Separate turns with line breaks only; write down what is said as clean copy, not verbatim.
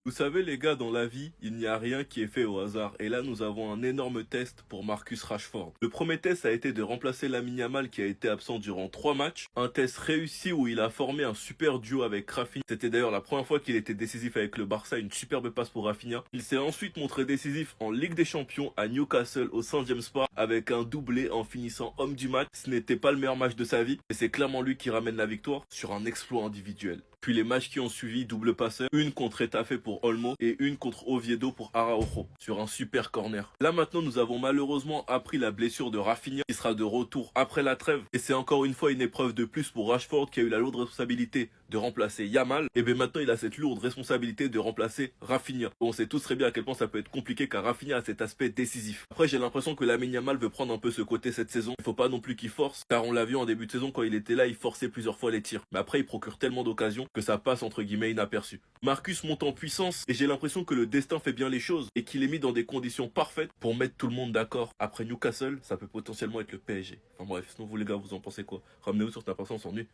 Vous savez les gars, dans la vie, il n'y a rien qui est fait au hasard. Et là, nous avons un énorme test pour Marcus Rashford. Le premier test a été de remplacer Lamine Yamal qui a été absent durant 3 matchs. Un test réussi où il a formé un super duo avec Rafinha. C'était d'ailleurs la première fois qu'il était décisif avec le Barça, une superbe passe pour Rafinha. Il s'est ensuite montré décisif en Ligue des Champions à Newcastle au Saint James Park avec un doublé en finissant homme du match. Ce n'était pas le meilleur match de sa vie, mais c'est clairement lui qui ramène la victoire sur un exploit individuel. Puis les matchs qui ont suivi, double passeur, une contre Etafé pour Olmo et une contre Oviedo pour Araujo, sur un super corner. Là maintenant nous avons malheureusement appris la blessure de Rafinha qui sera de retour après la trêve. Et c'est encore une fois une épreuve de plus pour Rashford qui a eu la lourde responsabilité de remplacer Yamal. Et bien maintenant il a cette lourde responsabilité de remplacer Rafinha. On sait tous très bien à quel point ça peut être compliqué car Rafinha a cet aspect décisif. Après j'ai l'impression que Lamine Yamal veut prendre un peu ce côté cette saison. Il faut pas non plus qu'il force car on l'a vu en début de saison quand il était là, il forçait plusieurs fois les tirs. Mais après il procure tellement d'occasions que ça passe entre guillemets inaperçu. Marcus monte en puissance et j'ai l'impression que le destin fait bien les choses et qu'il est mis dans des conditions parfaites pour mettre tout le monde d'accord. Après Newcastle, ça peut potentiellement être le PSG. Enfin bref, sinon vous les gars, vous en pensez quoi? Ramenez-vous sur ta patience, on s'ennuie.